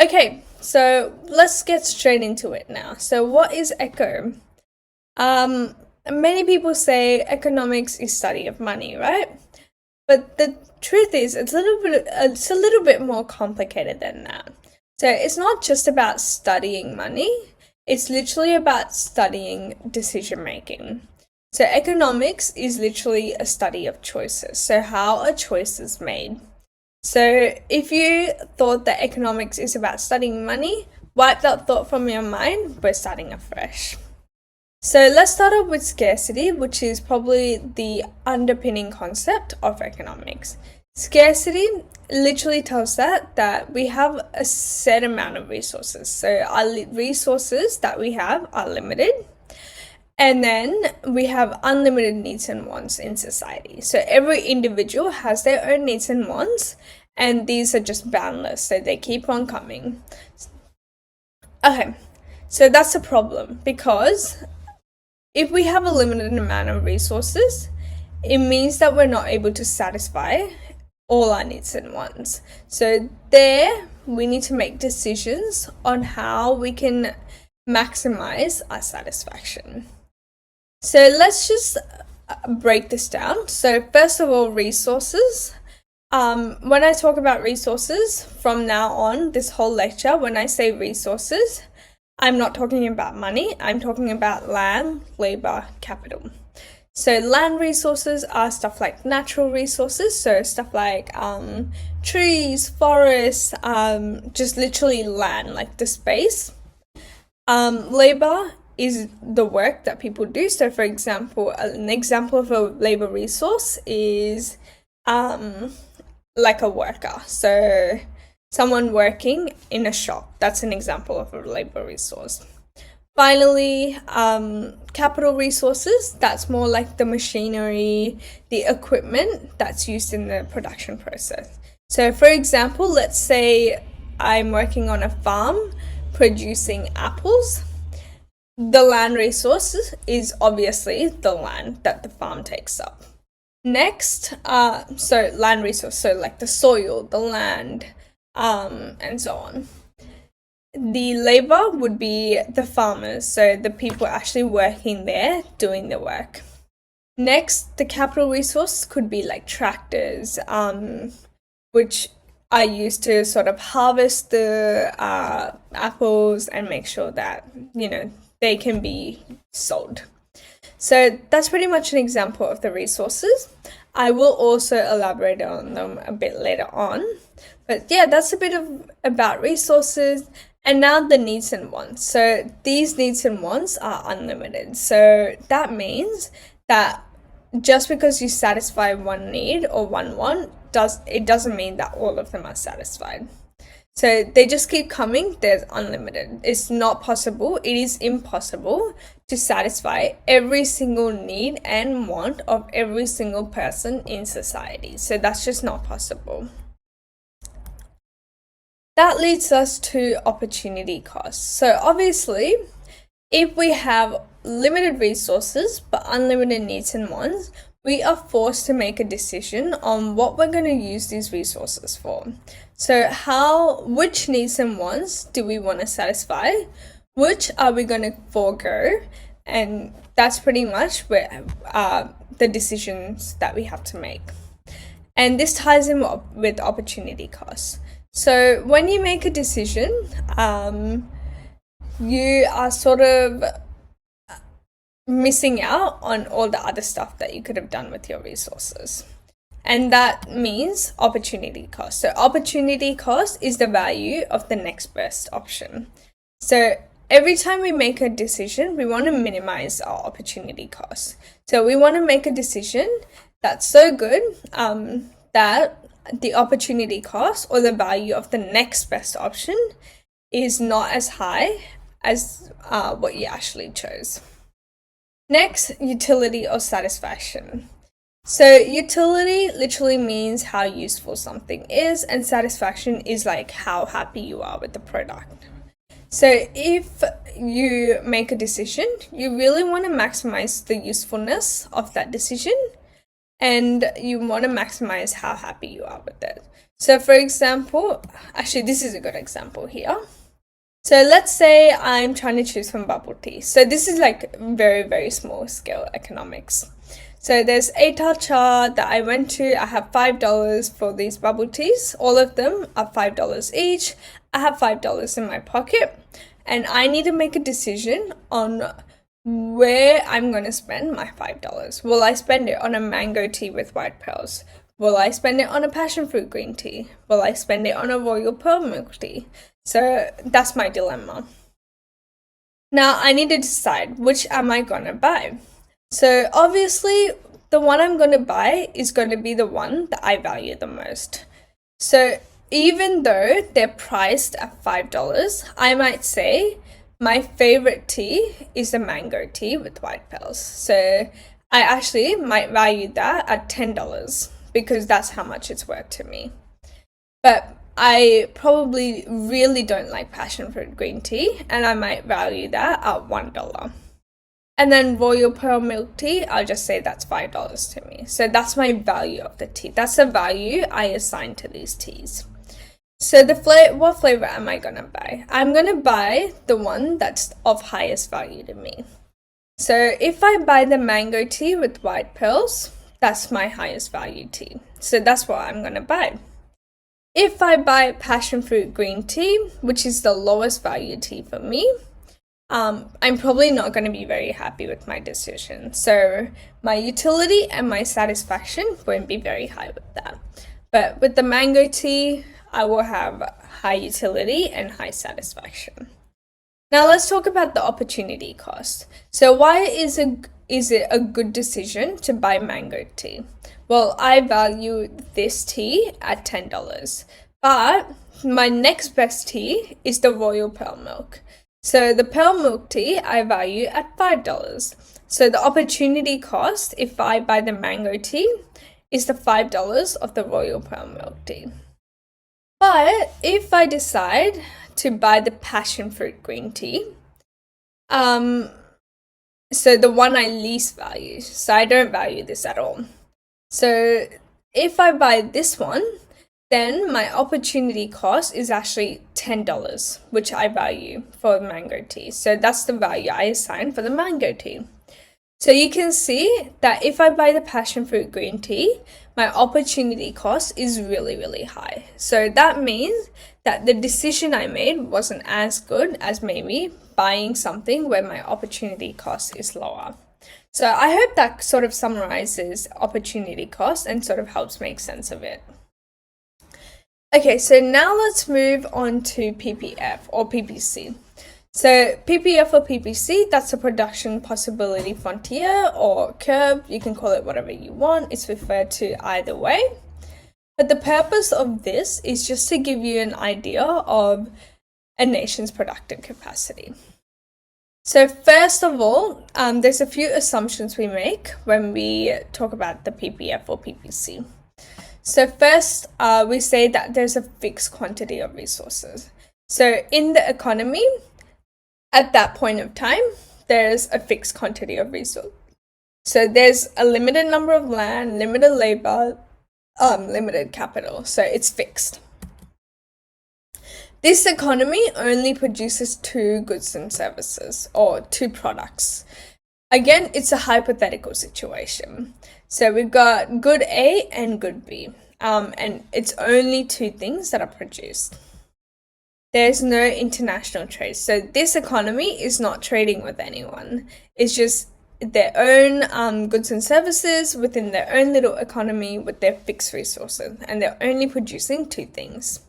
Okay, so let's get straight into it now. So what is eco? Many people say economics is study of money, right? But the truth is it's a little bit more complicated than that. So it's not just about studying money, it's literally about studying decision making. So economics is literally a study of choices. So how are choices made? So if you thought that economics is about studying money, wipe that thought from your mind. We're starting afresh. So let's start off with scarcity, which is probably the underpinning concept of economics. Scarcity literally tells that we have a set amount of resources. So our resources that we have are limited. And then we have unlimited needs and wants in society. So every individual has their own needs and wants, and these are just boundless, so they keep on coming. Okay, so that's a problem because if we have a limited amount of resources, it means that we're not able to satisfy all our needs and wants. So there, we need to make decisions on how we can maximize our satisfaction. So let's just break this down. So first of all, resources. When I talk about resources from now on, this whole lecture, when I say resources, I'm not talking about money. I'm talking about land, labor, capital. So land resources are stuff like natural resources. So stuff like trees, forests, just literally land, like the space. Labor is the work that people do. So for example, an example of a labor resource is like a worker. So someone working in a shop, that's an example of a labor resource. Finally, capital resources, that's more like the machinery, the equipment that's used in the production process. So for example, let's say I'm working on a farm producing apples. The land resource is obviously the land that the farm takes up. Next, so land resource, so like the soil, the land, and so on. The labor would be the farmers, so the people actually working there doing the work. Next, the capital resource could be like tractors, which are used to sort of harvest the apples and make sure that, they can be sold. So that's pretty much an example of the resources. I will also elaborate on them a bit later on. But yeah, that's a bit about resources. And now the needs and wants. So these needs and wants are unlimited. So that means that just because you satisfy one need or one want, it doesn't mean that all of them are satisfied. So they just keep coming. There's unlimited. It's not possible. It is impossible to satisfy every single need and want of every single person in society. So that's just not possible. That leads us to opportunity costs. So obviously, if we have limited resources but unlimited needs and wants, we are forced to make a decision on what we're going to use these resources for. So which needs and wants do we want to satisfy? Which are we going to forego? And that's pretty much where the decisions that we have to make. And this ties in with opportunity costs. So when you make a decision, you are sort of missing out on all the other stuff that you could have done with your resources. And that means opportunity cost. So opportunity cost is the value of the next best option. So every time we make a decision, we want to minimize our opportunity cost. So we want to make a decision that's so good that the opportunity cost or the value of the next best option is not as high as what you actually chose. Next, utility or satisfaction. So utility literally means how useful something is, and satisfaction is like how happy you are with the product. So if you make a decision, you really want to maximize the usefulness of that decision. and you want to maximize how happy you are with it. So for example, actually this is a good example here. So let's say I'm trying to choose from bubble tea. So this is like very, very small scale economics. So there's a chart that I went to. I have $5 for these bubble teas. All of them are $5 each. I have $5 in my pocket, and I need to make a decision on where I'm going to spend my $5. Will I spend it on a mango tea with white pearls? Will I spend it on a passion fruit green tea? Will I spend it on a royal pearl milk tea? So that's my dilemma. Now I need to decide which am I going to buy. So obviously the one I'm going to buy is going to be the one that I value the most. So even though they're priced at $5, I might say my favorite tea is the mango tea with white pearls. So I actually might value that at $10 because that's how much it's worth to me. But I probably really don't like passion fruit green tea, and I might value that at $1. And then royal pearl milk tea, I'll just say that's $5 to me. So that's my value of the tea. That's the value I assign to these teas. So what flavor am I gonna buy? I'm gonna buy the one that's of highest value to me. So if I buy the mango tea with white pearls, that's my highest value tea. So that's what I'm gonna buy. If I buy passion fruit green tea, which is the lowest value tea for me, I'm probably not going to be very happy with my decision. So my utility and my satisfaction won't be very high with that. But with the mango tea, I will have high utility and high satisfaction. Now let's talk about the opportunity cost. So why is it a good decision to buy mango tea? Well, I value this tea at $10, but my next best tea is the royal pearl milk. So the pearl milk tea I value at $5. So the opportunity cost if I buy the mango tea is the $5 of the royal pearl milk tea. But if I decide to buy the passion fruit green tea, so the one I least value, so I don't value this at all. So if I buy this one, then my opportunity cost is actually $10, which I value for mango tea. So that's the value I assign for the mango tea. So you can see that if I buy the passion fruit green tea, my opportunity cost is really, really high. So that means that the decision I made wasn't as good as maybe buying something where my opportunity cost is lower. So I hope that sort of summarizes opportunity cost and sort of helps make sense of it. Okay, so now let's move on to PPF or PPC. So PPF or PPC, that's a production possibility frontier or curve. You can call it whatever you want. It's referred to either way. But the purpose of this is just to give you an idea of a nation's productive capacity. So first of all, there's a few assumptions we make when we talk about the PPF or PPC. So first, we say that there's a fixed quantity of resources. So in the economy, at that point of time, there's a fixed quantity of resources. So there's a limited number of land, limited labor, limited capital. So it's fixed. This economy only produces two goods and services, or two products. Again, it's a hypothetical situation. So we've got good A and good B, and it's only two things that are produced. There's no international trade. So this economy is not trading with anyone. It's just their own goods and services within their own little economy with their fixed resources, and they're only producing two things.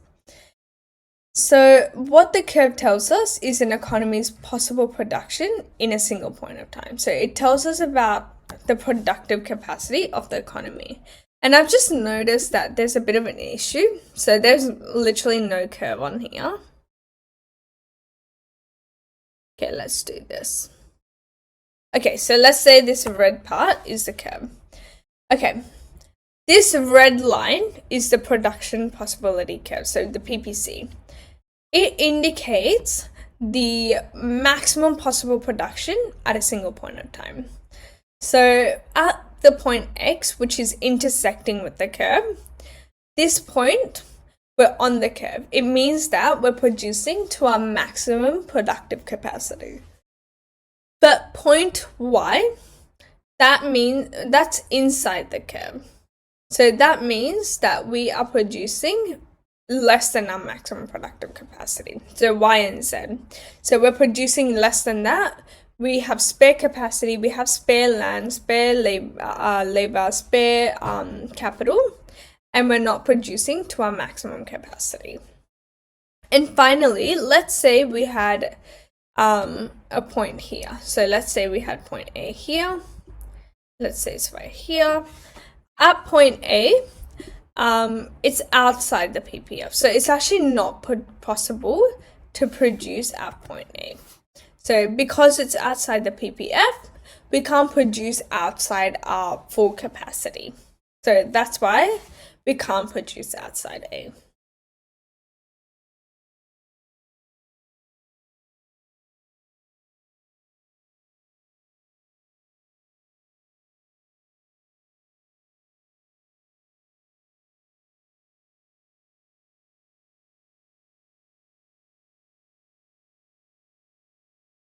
So what the curve tells us is an economy's possible production in a single point of time. So it tells us about the productive capacity of the economy. And I've just noticed that there's a bit of an issue. So there's literally no curve on here. Okay, let's do this. Okay, so let's say this red part is the curve. Okay, this red line is the production possibility curve, so the PPC. It indicates the maximum possible production at a single point of time. So at the point X, which is intersecting with the curve, this point, we're on the curve. It means that we're producing to our maximum productive capacity. But point Y, that's inside the curve. So that means that we are producing less than our maximum productive capacity. So Y and Z. So we're producing less than that. We have spare capacity, we have spare land, spare labor, spare capital, and we're not producing to our maximum capacity. And finally, let's say we had a point here. So let's say we had point A here. Let's say it's right here. At point A, it's outside the PPF. So it's actually not possible to produce at point A. So because it's outside the PPF, we can't produce outside our full capacity. So that's why we can't produce outside A.